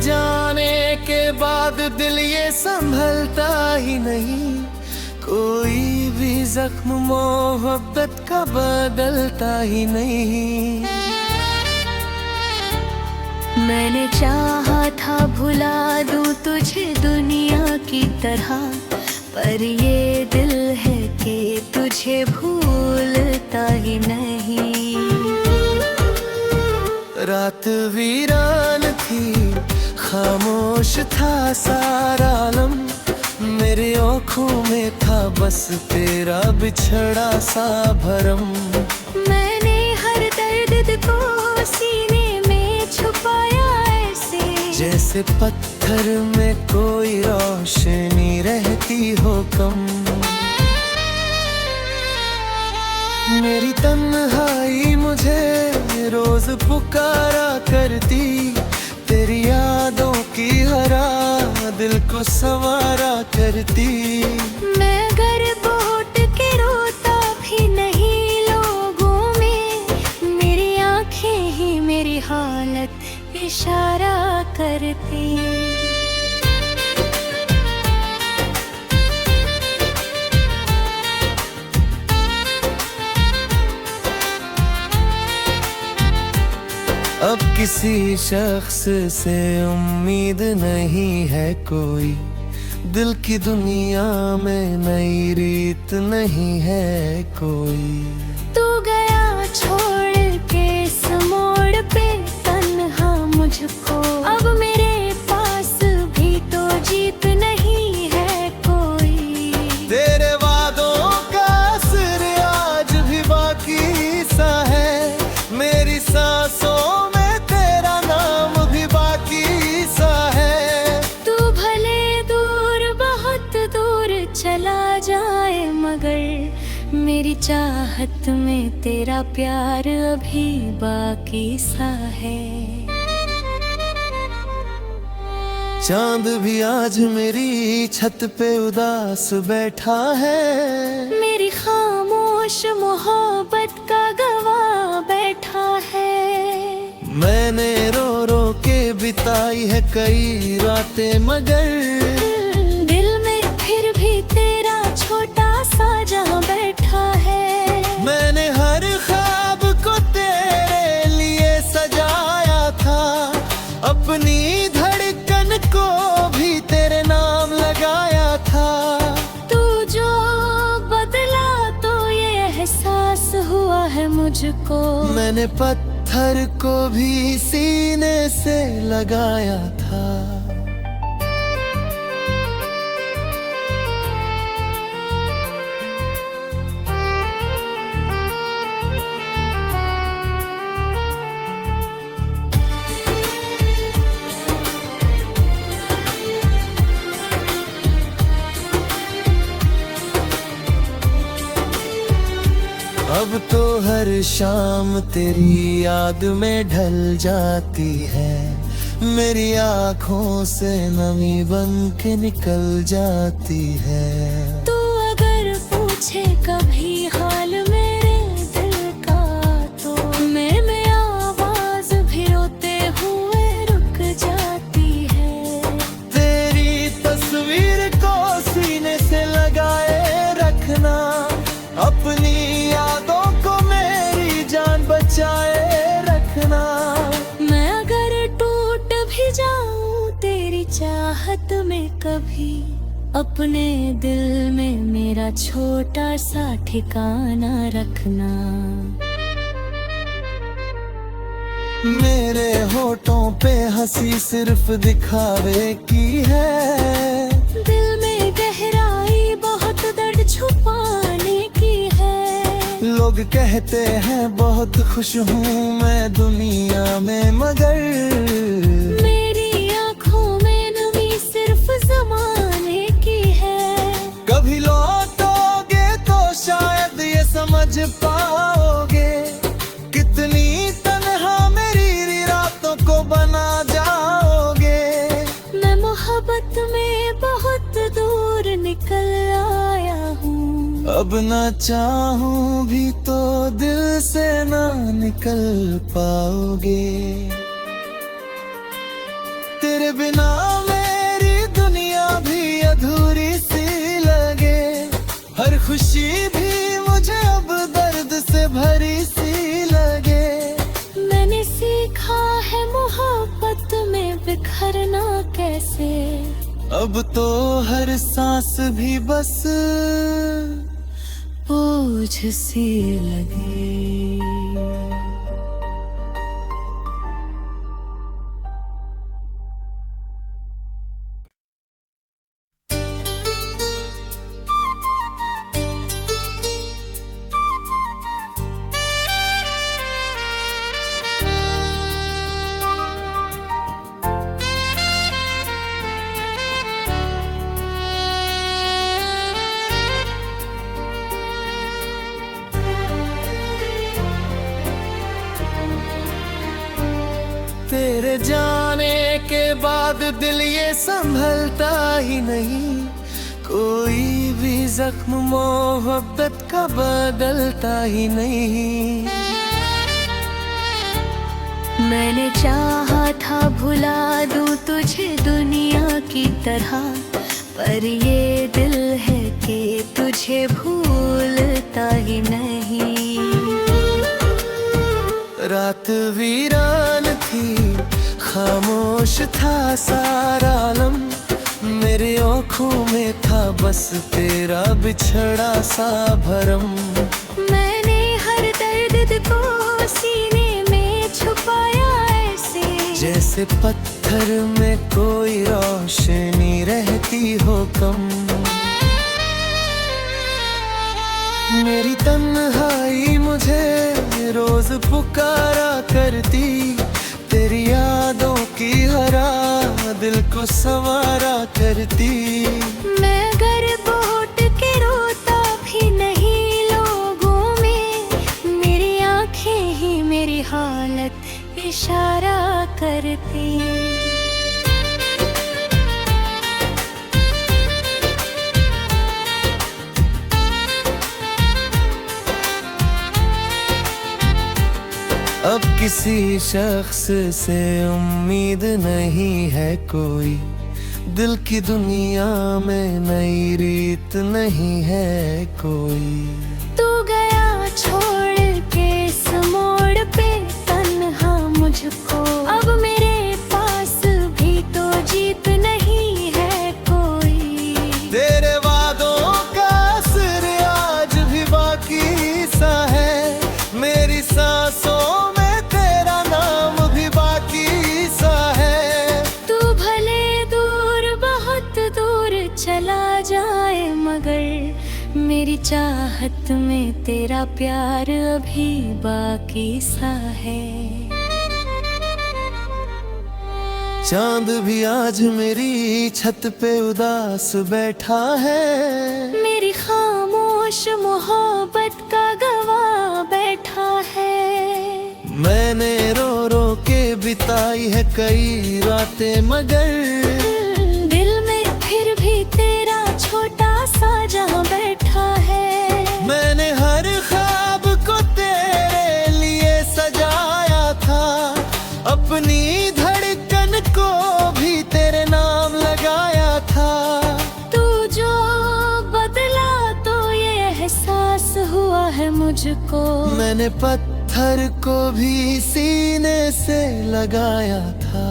जाने के बाद दिल ये संभलता ही नहीं, कोई भी जख्म मोहब्बत का बदलता ही नहीं। मैंने चाहा था भुला दूं तुझे दुनिया की तरह, पर ये दिल है कि तुझे भूलता ही नहीं। रात वीरान थी, खामोश था सारा आलम, मेरे आँखों में था बस तेरा बिछड़ा सा भरम। मैंने हर दर्द को सीने में छुपाया ऐसे, जैसे पत्थर में कोई रोशनी रहती हो कम। मेरी तन्हाई मुझे रोज पुकारा करती, तेरी यादों की हरा दिल को संवारा करती। मैं अगर बोट के रोता भी नहीं लोगों में, मेरी आंखें ही मेरी हालत इशारा करती। अब किसी शख्स से उम्मीद नहीं है कोई, दिल की दुनिया में नई रीत नहीं है कोई। तू गया छोड़ के इस मोड़ पे तन्हा मुझको, अब मेरे पास भी तो जीत नहीं है कोई। तेरे वादों का असर आज भी बाकी सा है, मेरी सांसों चला जाए, मगर मेरी चाहत में तेरा प्यार अभी बाकी सा है। चांद भी आज मेरी छत पे उदास बैठा है, मेरी खामोश मोहब्बत का गवाह बैठा है। मैंने रो रो के बिताई है कई रातें, मगर फिर भी तेरा छोटा सा जहां बैठा है। मैंने हर ख्वाब को तेरे लिए सजाया था, अपनी धड़कन को भी तेरे नाम लगाया था। तू जो बदला तो ये एहसास हुआ है मुझको, मैंने पत्थर को भी सीने से लगाया था। अब तो हर शाम तेरी याद में ढल जाती है, मेरी आँखों से नमी बन के निकल जाती है। तू अगर पूछे कभी हाल मेरे दिल का, तो मैं आवाज भी रोते हुए रुक जाती है। तेरी तस्वीर को सीने से लगाए रखना, अपनी यादों को मेरी जान बचाए रखना। मैं अगर टूट भी जाऊं तेरी चाहत में कभी, अपने दिल में मेरा छोटा सा ठिकाना रखना। मेरे होठों पे हंसी सिर्फ दिखावे की है, दिल में गहराई बहुत दर्द छुपाने की है। लोग कहते हैं बहुत खुश हूँ मैं दुनिया में, मगर मेरी आँखों में नमी सिर्फ ज़माने की है। कभी लौटोगे तो शायद ये समझ पाओगे, कितनी तन्हा मेरी रातों को बना जाओगे। मैं मोहब्बत में बहुत दूर निकल आया हूँ, अब ना चाहूं भी तो दिल से ना निकल पाओगे। तेरे बिना मेरी दुनिया भी अधूरी सी लगे। हर खुशी भी मुझे अब दर्द से भरी सी लगे। मैंने सीखा है मोहब्बत में बिखरना कैसे। अब तो हर सांस भी बस बोझ सी लगे। तेरे जाने के बाद दिल ये संभलता ही नहीं। कोई भी जख्म मोहब्बत का बदलता ही नहीं। मैंने चाहा था भुला दूं तुझे दुनिया की तरह, पर ये दिल है कि तुझे भूलता ही नहीं। रात वीरान थी, खामोश था सारा आलम। मेरी आँखों में था बस तेरा बिछड़ा सा भरम। मैंने हर दर्द को सीने में छुपाया ऐसे, जैसे पत्थर में कोई रोशनी रहती हो कम। मेरी तन्हाई मुझे रोज पुकारा करती। तेरी यादों की हरा दिल को संवारा करती। मैं अगर बोट के रोता भी नहीं लोगों में, मेरी आंखें ही मेरी हालत इशारा करती। अब किसी शख्स से उम्मीद नहीं है कोई। दिल की दुनिया में नई रीत नहीं है कोई। तू गया छोड़ के इस मोड़ पे तन्हा मुझको, अब मेरे पास भी तो जीत नहीं है कोई। तेरे वादों का असर आज भी बाकी सा है। मेरी सांसों चला जाए मगर मेरी चाहत में तेरा प्यार अभी बाकी सा है। चांद भी आज मेरी छत पे उदास बैठा है। मेरी खामोश मोहब्बत का गवाह बैठा है। मैंने रो रो के बिताई है कई रातें, मगर फिर भी तेरा छोटा सा जहां बैठा है। मैंने हर ख्वाब को तेरे लिए सजाया था। अपनी धड़कन को भी तेरे नाम लगाया था। तू जो बदला तो ये एहसास हुआ है मुझको। मैंने पत्थर को भी सीने से लगाया था।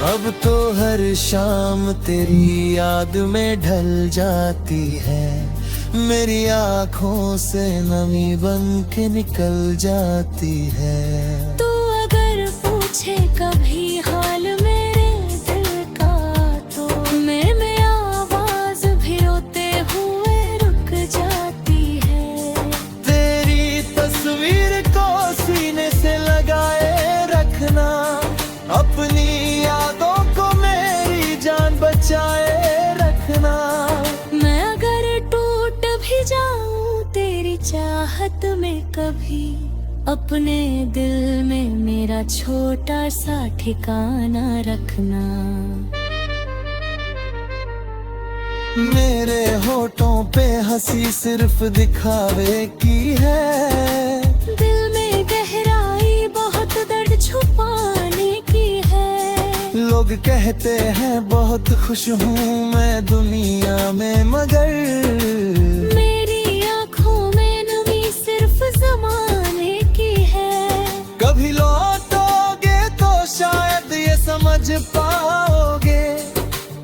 अब तो हर शाम तेरी याद में ढल जाती है। मेरी आँखों से नमी बन के निकल जाती है। तू अगर पूछे कभी हाल मेरे दिल का, तो मैं आवाज भी रोते हुए रुक जाती है। तेरी तस्वीर को सीने से लगाए रखना। अपनी यादों को मेरी जान बचाए रखना। मैं अगर टूट भी जाऊं तेरी चाहत मोहब्बत में कभी अपने दिल में मेरा छोटा सा ठिकाना रखना। मेरे होठों पे हंसी सिर्फ दिखावे की है, दिल में गहराई बहुत दर्द छुपाने की है। लोग कहते हैं बहुत खुश हूँ मैं दुनिया में, मगर मेरी आँखों में नमी सिर्फ ज़माने की है। कभी लौटोगे तो शायद ये समझ पाओगे,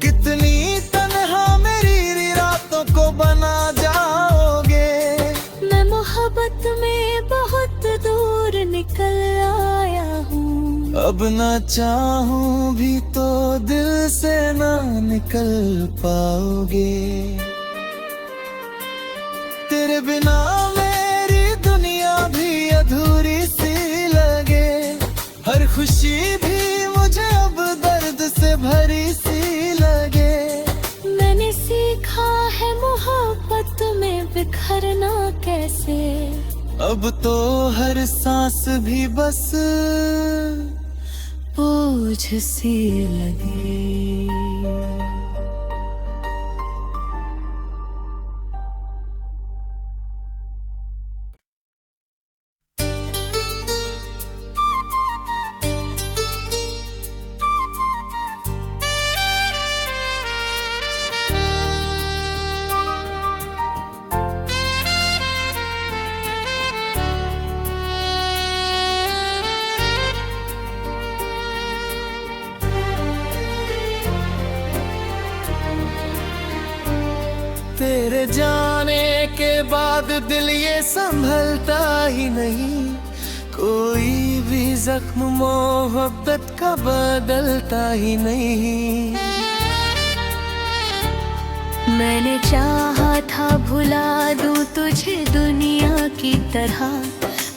कितनी तन्हा मेरी रातों को बना जाओगे। मैं मोहब्बत में बहुत दूर निकल आया हूँ, अब ना चाहूं भी तो दिल से ना निकल पाओगे। तेरे बिना मेरी दुनिया भी अधूरी सी लगे, हर खुशी भी मुझे अब दर्द से भरी सी लगे। मैंने सीखा है मोहब्बत में बिखरना कैसे, अब तो हर सांस भी बस बोझ सी लगे। तेरे जाने के बाद दिल ये संभलता ही नहीं, कोई भी जख्म मोहब्बत का बदलता ही नहीं। मैंने चाहा था भुला दूं तुझे दुनिया की तरह,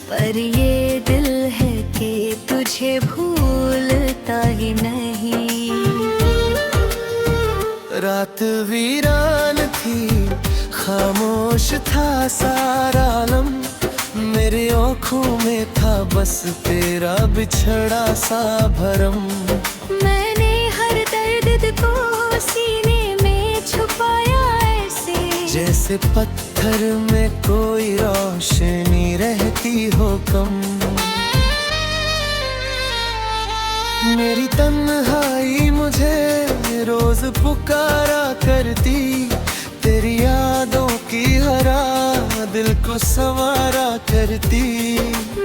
पर ये दिल है कि तुझे भूलता ही नहीं। रात वीरान थी, खामोश था सारा आलम, मेरे आँखों में था बस तेरा बिछड़ा सा भरम। मैंने हर दर्द को सीने में छुपाया ऐसे, जैसे पत्थर में कोई रोशनी रहती हो कम। मेरी तन्हाई मुझे रोज पुकारा करती, तेरी यादों की हरा दिल को संवारा करती।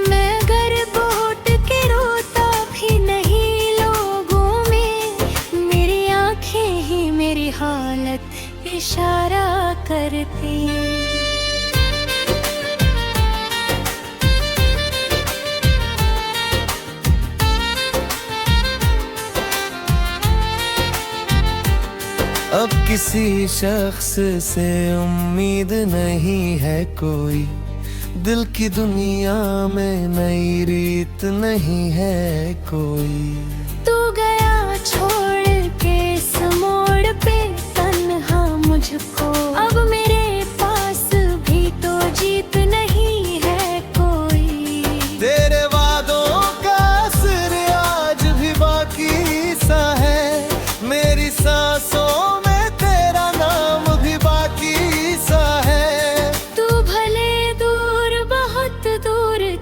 मैं अगर बोट के रोता भी नहीं लोगों में, मेरी आंखें ही मेरी हालत इशारा करती। अब किसी शख्स से उम्मीद नहीं है कोई, दिल की दुनिया में नई रीत नहीं है कोई। तू गया छोड़ के इस मोड़ पे तन्हा मुझको, अब मेरे पास भी तो जीत नहीं है कोई। तेरे वादों का असर आज भी बाकी सा है, मेरी सांसों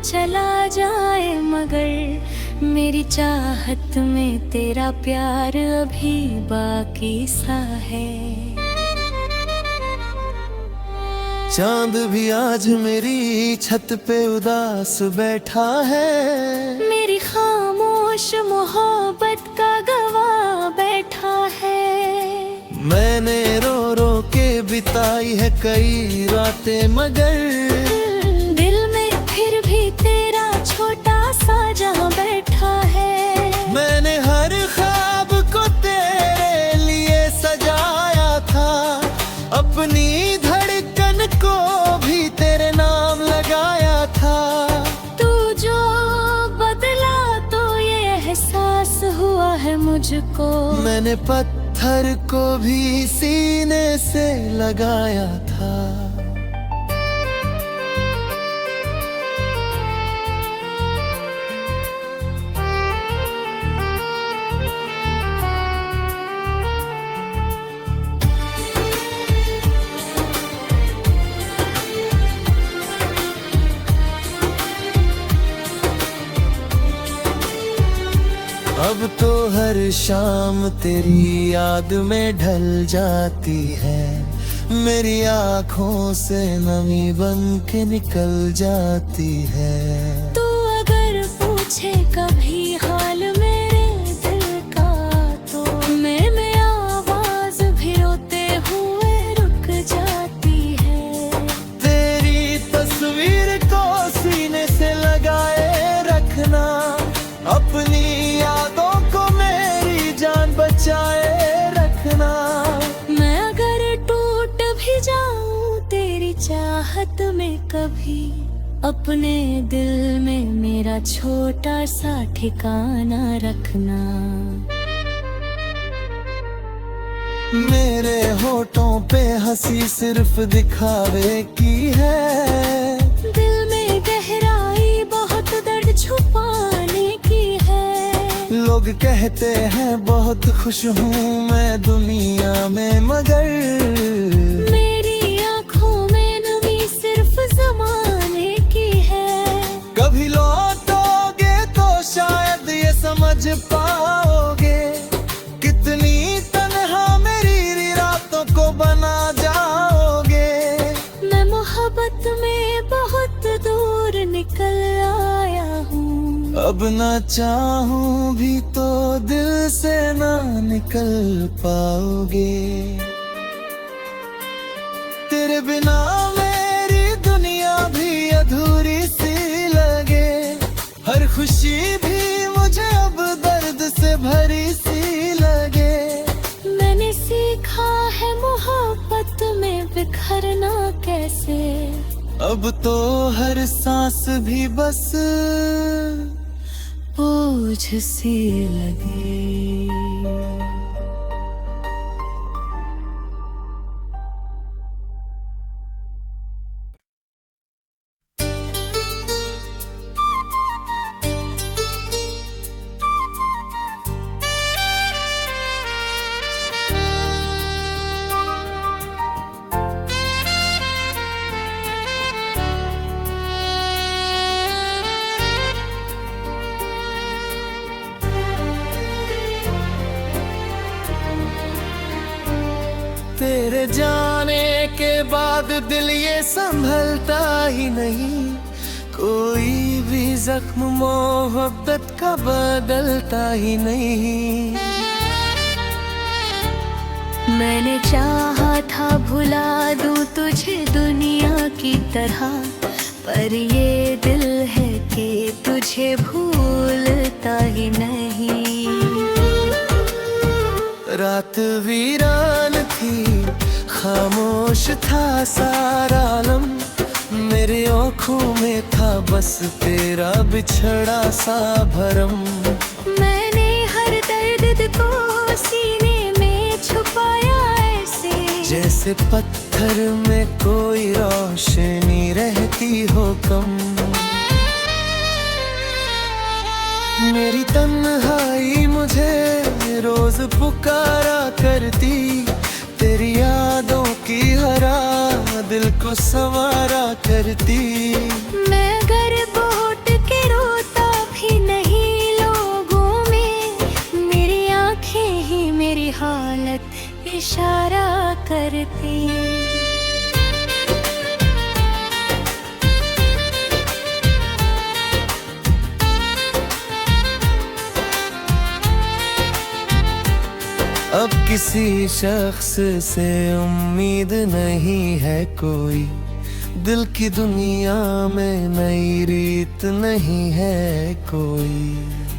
चला जाए, मगर मेरी चाहत में तेरा प्यार अभी बाकी सा है। चांद भी आज मेरी छत पे उदास बैठा है, मेरी खामोश मोहब्बत का गवाह बैठा है। मैंने रो रो के बिताई है कई रातें, मगर फिर भी तेरा छोटा सा जहां बैठा है। मैंने हर ख्वाब को तेरे लिए सजाया था, अपनी धड़कन को भी तेरे नाम लगाया था। तू जो बदला तो ये एहसास हुआ है मुझको, मैंने पत्थर को भी सीने से लगाया था। अब तो हर शाम तेरी याद में ढल जाती है, मेरी आँखों से नमी बन के निकल जाती है। तू अगर पूछे कभी हाल मेरे दिल का, तो मैं आवाज भी रोते हुए रुक जाती है। तेरी तस्वीर को सीने से लगाए रखना, अपनी यादों को मेरी जान बचाए रखना। मैं अगर टूट भी जाऊं तेरी चाहत में कभी, अपने दिल में मेरा छोटा सा ठिकाना रखना। मेरे होठों पे हंसी सिर्फ दिखावे की है, दिल में गहराई बहुत दर्द छुपाने की है। लोग कहते हैं बहुत खुश हूँ मैं दुनिया में, मगर मेरी आँखों में नमी सिर्फ ज़माने की है। कभी लौटोगे तो शायद ये समझ पाओगे, कितनी तन्हा मेरी रातों को बना जाओगे। मैं मोहब्बत में बहुत दूर निकल आया हूँ, अब ना चाहूं भी तो दिल से ना निकल पाओगे। तेरे बिना मेरी दुनिया भी अधूरी सी लगे, हर खुशी भी मुझे अब दर्द से भरी सी लगे। मैंने सीखा है मोहब्बत में बिखरना कैसे, अब तो हर सांस भी बस बोझ सी लगे। तेरे जाने के बाद दिल ये संभलता ही नहीं, कोई भी जख्म मोहब्बत का बदलता ही नहीं। मैंने चाहा था भुला दूं तुझे दुनिया की तरह, पर ये दिल है कि तुझे भूलता ही नहीं। रात वीरान थी, खामोश था सारा आलम, मेरे आँखों में था बस तेरा बिछड़ा सा भरम। मैंने हर दर्द को सीने में छुपाया ऐसे, जैसे पत्थर में कोई रोशनी रहती हो कम। मेरी तन्हाई मुझे रोज पुकारा करती, तेरी यादों की हरा दिल को संवारा करती। मैं अगर घोट के रोता भी नहीं लोगों में, मेरी आंखें ही मेरी हालत इशारा करती। अब किसी शख्स से उम्मीद नहीं है कोई, दिल की दुनिया में नई रीत नहीं है कोई।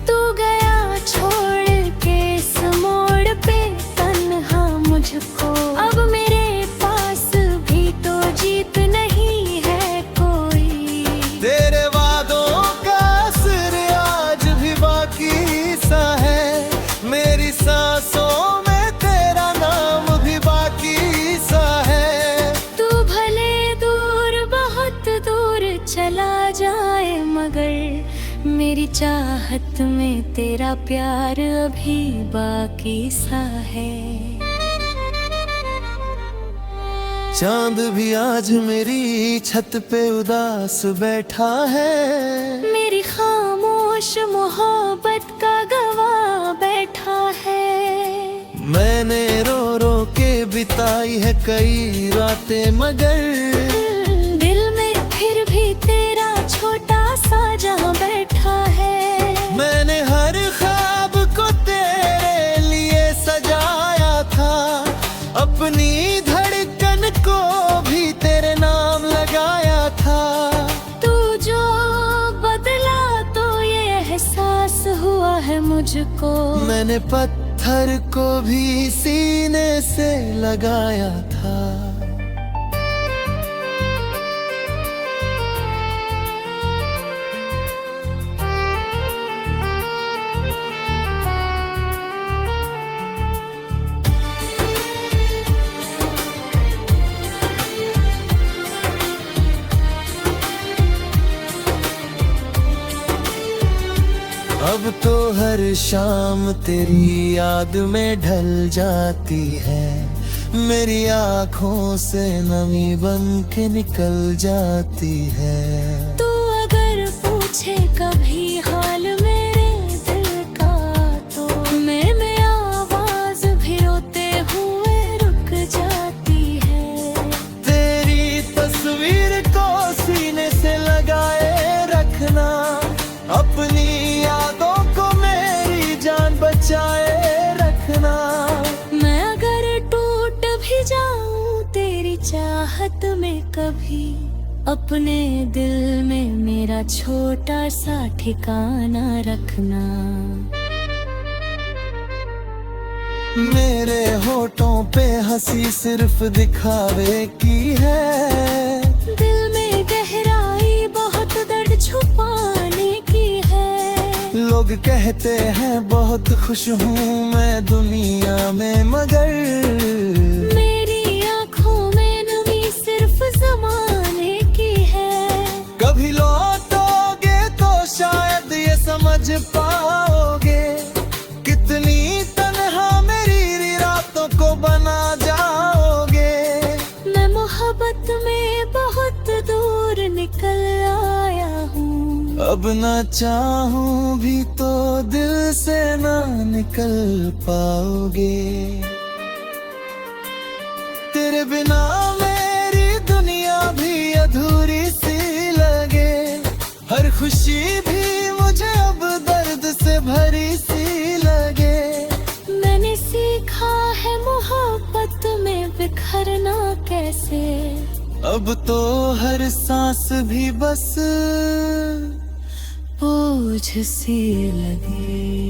तू गया छोड़ के इस मोड़ पे तन्हा मुझको, अब मेरे पास भी तो जीत नहीं है कोई। तेरे वादों का असर आज भी बाकी सा है, मेरी सांसों चला जाए, मगर मेरी चाहत में तेरा प्यार अभी बाकी सा है। चांद भी आज मेरी छत पे उदास बैठा है, मेरी खामोश मोहब्बत का गवाह बिताई है कई रातें, मगर दिल में फिर भी तेरा छोटा सा जहां बैठा है। मैंने हर ख्वाब को तेरे लिए सजाया था, अपनी धड़कन को भी तेरे नाम लगाया था। तू जो बदला तो ये एहसास हुआ है मुझको। मैंने पत्थर को भी सीने से लगाया था। अब तो हर शाम तेरी याद में ढल जाती है, मेरी आँखों से नमी बन के निकल जाती है। तू अगर पूछे कभी हाल मेरे दिल का, तो मैं आवाज भी रोते हुए रुक जाती है। तेरी तस्वीर को सीने से लगाए रखना, अपनी यादों को मेरी जान बचाए रखना। मैं अगर टूट भी जाऊं तेरी चाहत में कभी, अपने दिल में मेरा छोटा सा ठिकाना रखना। मेरे होठों पे हंसी सिर्फ दिखावे की है, दिल में गहराई बहुत दर्द छुपाने की है। लोग कहते हैं बहुत खुश हूँ मैं दुनिया में, मगर मेरी आँखों में नमी सिर्फ ज़माने की है। कभी लौटोगे तो शायद ये समझ पाओगे, कितनी तन्हा मेरी रातों को बना जाओगे। मैं मोहब्बत में बहुत दूर निकल आया हूँ, अब ना चाहूं भी तो दिल से ना निकल पाओगे। तेरे बिना मेरी दुनिया भी अधूरी सी लगे, हर खुशी भी मुझे अब दर्द से भरी सी लगे। मैंने सीखा है मोहब्बत में बिखरना कैसे, अब तो हर सांस भी बस बोझ सी लगे।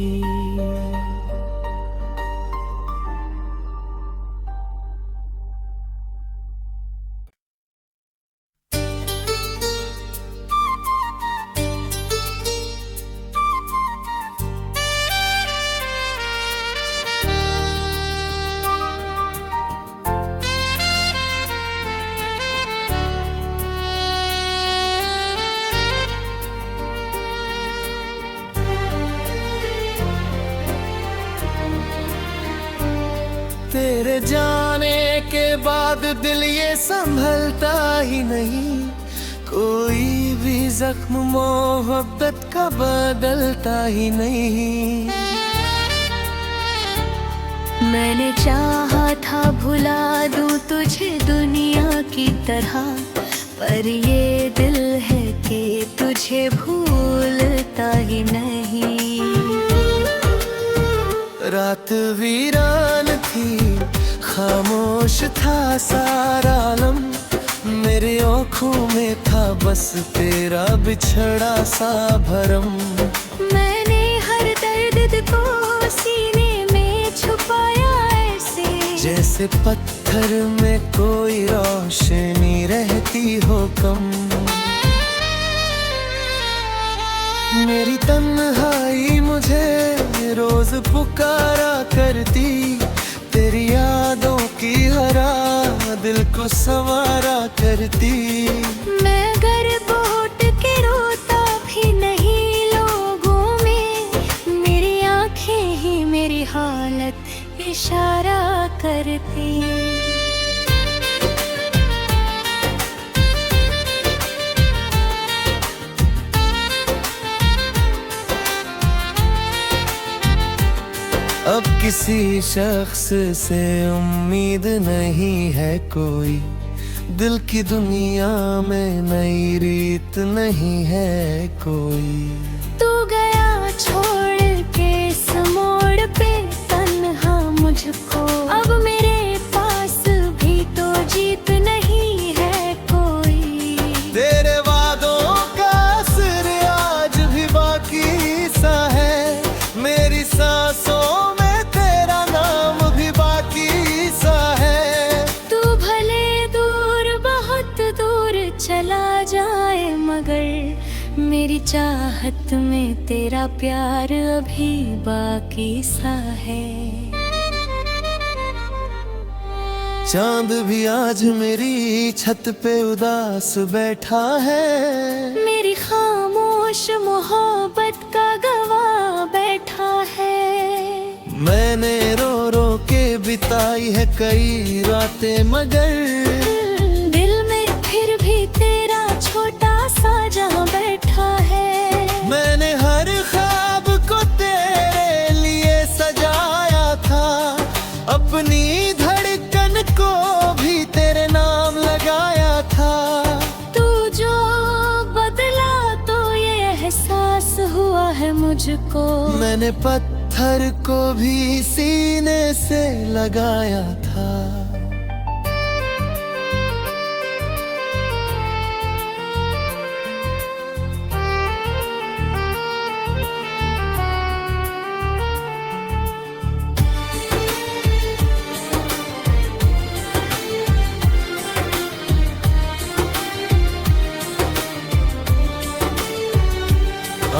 तेरे जाने के बाद दिल ये संभलता ही नहीं, कोई भी जख्म मोहब्बत का बदलता ही नहीं। मैंने चाहा था भुला दूं तुझे दुनिया की तरह, पर ये दिल है कि तुझे भूलता ही नहीं। रात वीरान थी, खामोश था सारा आलम, मेरे आँखों में था बस तेरा बिछड़ा सा भरम। मैंने हर दर्द को सीने में छुपाया ऐसे, जैसे पत्थर में कोई रोशनी रहती हो कम। मेरी तन्हाई मुझे रोज पुकारा करती, तेरी यादों की हरा दिल को संवारा करती। मैं अगर बोट के रोता भी नहीं लोगों में, मेरी आंखें ही मेरी हालत इशारा करती। अब किसी शख्स से उम्मीद नहीं है कोई, दिल की दुनिया में नई रीत नहीं है कोई। तू गया छोड़ के इस मोड़ पे तन्हा मुझको, अब मेरे पास भी तो जीत नहीं है कोई। तेरे वादों का असर आज भी बाकी सा है, मेरी सांसों में तेरा नाम भी बाकी सा है। तू भले दूर बहुत दूर चला जाए मगर मेरी चाहत में तेरा प्यार अभी बाकी सा है। चांद भी आज मेरी छत पे उदास बैठा है, मेरी खामोश मोहब्बत का गवाह बैठा है। मैंने रो रो के बिताई है कई रातें मगर दिल में फिर भी तेरा छोटा सा जहां बैठा है। मैंने हर ख्वाब को तेरे लिए सजाया था, अपनी धड़कन को भी तेरे नाम लगाया था। तू जो बदला तो ये एहसास हुआ है मुझको, मैंने पत्थर को भी सीने से लगाया था।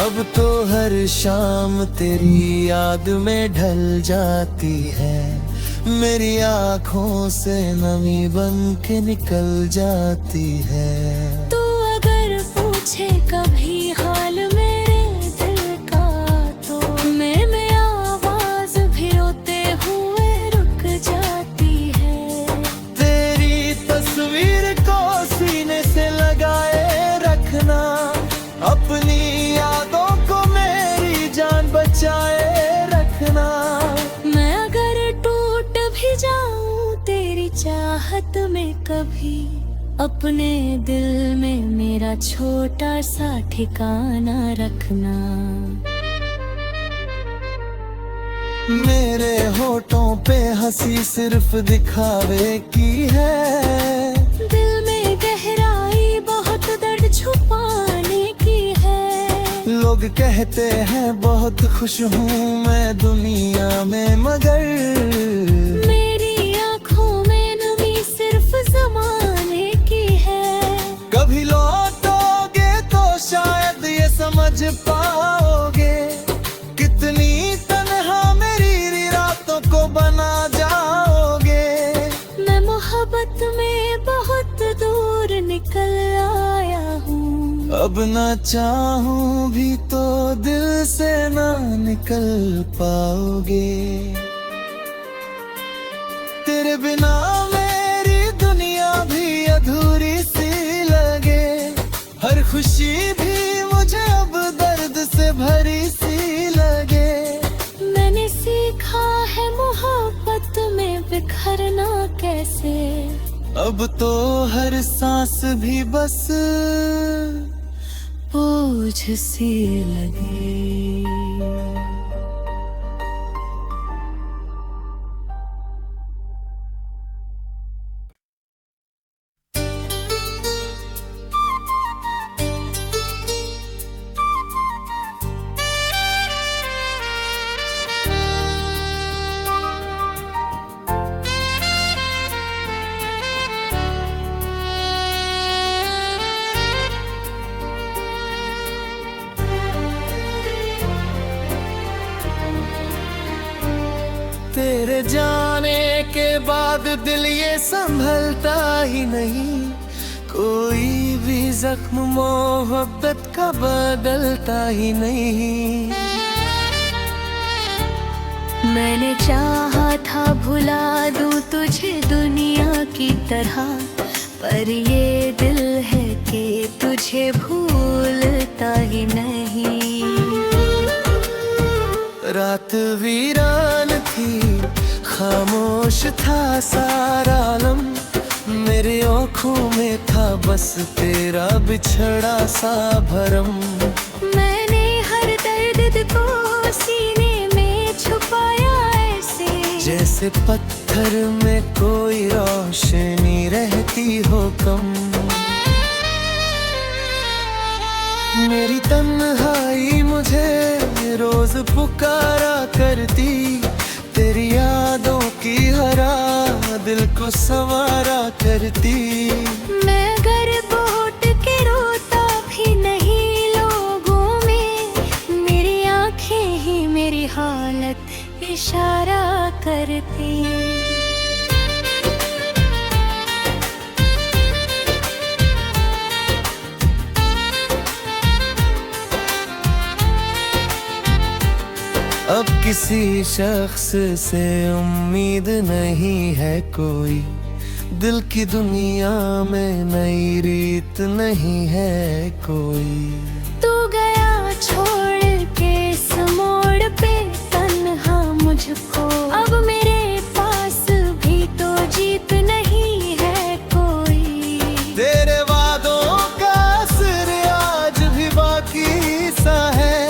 अब तो हर शाम तेरी याद में ढल जाती है, मेरी आँखों से नमी बन के निकल जाती है। तू अगर पूछे कभी हाल मेरे दिल का तो मैं आवाज भी रोते हुए रुक जाती है। तेरी तस्वीर को सीने से लगाए रखना, अपनी यादों को मेरी जान बचाए रखना। मैं अगर टूट भी जाऊं तेरी चाहत में कभी, अपने दिल में मेरा छोटा सा ठिकाना रखना। मेरे होठों पे हंसी सिर्फ दिखावे की है, दिल में गहराई बहुत दर्द छुपाने की है। लोग कहते हैं बहुत खुश हूँ मैं दुनिया में मगर मेरी आँखों में नमी सिर्फ ज़माने की है। कभी लौटोगे तो शायद ये समझ पाओगे, कितनी तन्हा मेरी रातों को बना जाओगे। मैं मोहब्बत में बहुत दूर निकल आया हूँ, अब ना चाहूं भी तो दिल से ना निकल पाओगे। तेरे बिना मेरी दुनिया भी अधूरी सी लगे, हर खुशी भी मुझे अब दर्द से भरी सी लगे। मैंने सीखा है मोहब्बत में बिखरना कैसे, अब तो हर सांस भी बस बोझ सी लगे। तेरे जाने के बाद दिल ये संभलता ही नहीं, कोई भी जख्म मोहब्बत का बदलता ही नहीं। मैंने चाहा था भुला दूं तुझे दुनिया की तरह, पर ये दिल है कि तुझे भूलता ही नहीं। रात वीरान थी, खामोश था सारा आलम, मेरी आँखों में था बस तेरा बिछड़ा सा भरम। मैंने हर दर्द को सीने में छुपाया ऐसे, जैसे पत्थर में कोई रोशनी रहती हो कम। मेरी तन्हाई मुझे रोज पुकारा करती, तेरी यादों की हरा दिल को संवारा करती। मैं अगर बोट के रोता भी नहीं लोगों में, मेरी आंखें ही मेरी हालत इशारा करती। अब किसी शख्स से उम्मीद नहीं है कोई, दिल की दुनिया में नई रीत नहीं है कोई। तू गया छोड़ के इस मोड़ पे तन्हा मुझको, अब मेरे पास भी तो जीत नहीं है कोई। तेरे वादों का असर आज भी बाकी सा है,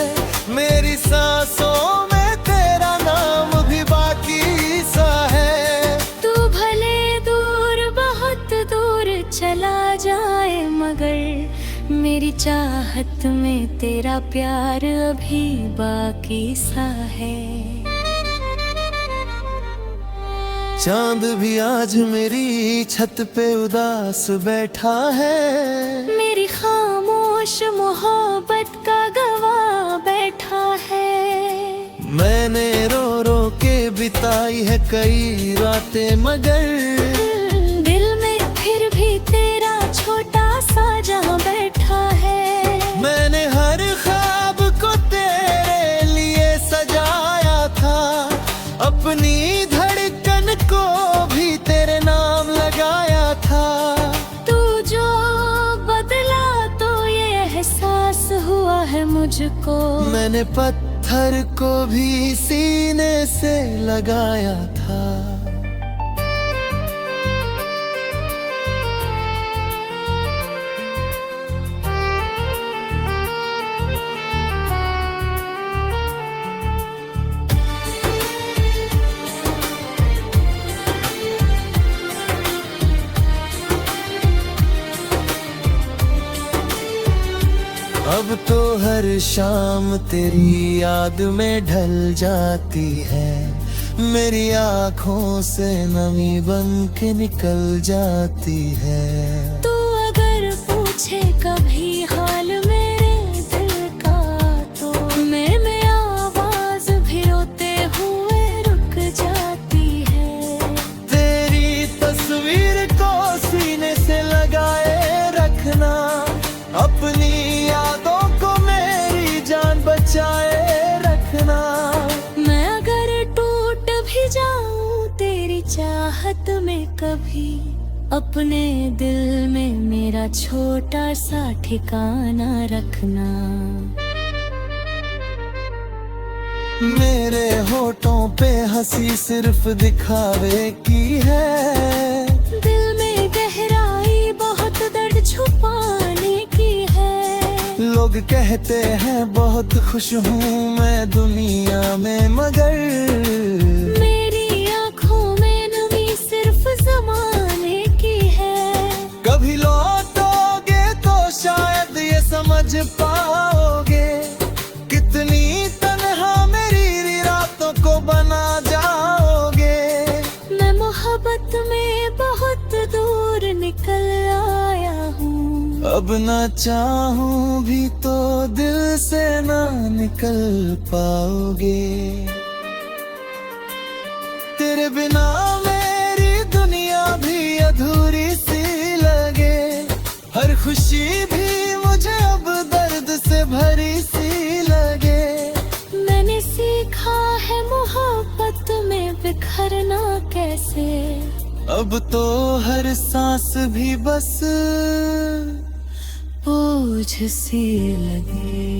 मेरी सांसों में तेरा नाम भी बाकी सा है। तू भले दूर बहुत दूर चला जाए, मगर मेरी चाहत में तेरा प्यार अभी बाकी सा है। चांद भी आज मेरी छत पे उदास बैठा है, मेरी खामोश मोहब्बत का गवाह बैठा है। मैंने रो रो के बिताई है कई रातें, मगर दिल में फिर भी तेरा छोटा सा जहां बैठा है। मैंने हर ख्वाब को तेरे लिए सजाया था, अपनी धड़कन को भी तेरे नाम लगाया था। तू जो बदला तो ये एहसास हुआ है मुझको, मैंने पत्थर को भी सीने से लगाया था। अब तो हर शाम तेरी याद में ढल जाती है, मेरी आँखों से नमी बन के निकल जाती है। तू अगर पूछे कभी हाल मेरे दिल का, तो मैं आवाज भी रोते हुए रुक जाती है। तेरी तस्वीर को सीने से लगाए रखना, अपनी यादों को मेरी जान बचाए रखना। मैं अगर टूट भी जाऊं तेरी चाहत में कभी, अपने दिल में मेरा छोटा सा ठिकाना रखना। मेरे होठों पे हंसी सिर्फ दिखावे की है, दिल में गहराई बहुत दर्द छुपाने की है। लोग कहते हैं बहुत खुश हूँ मैं दुनिया में, मगर मेरी आँखों में नमी सिर्फ ज़माने की है। कभी लौटोगे तो शायद ये समझ पाओगे, कितनी तन्हा मेरी रातों को बना जाओगे। मैं मोहब्बत में बहुत दूर निकल आया हूँ, अब ना चाहूं भी तो दिल से ना निकल पाओगे। तेरे बिना मेरी दुनिया भी अधूरी सी लगे, हर खुशी भी मुझे अब दर्द से भरी सी लगे। मैंने सीखा है मोहब्बत में बिखरना कैसे, अब तो हर सांस भी बस बोझ सी लगे।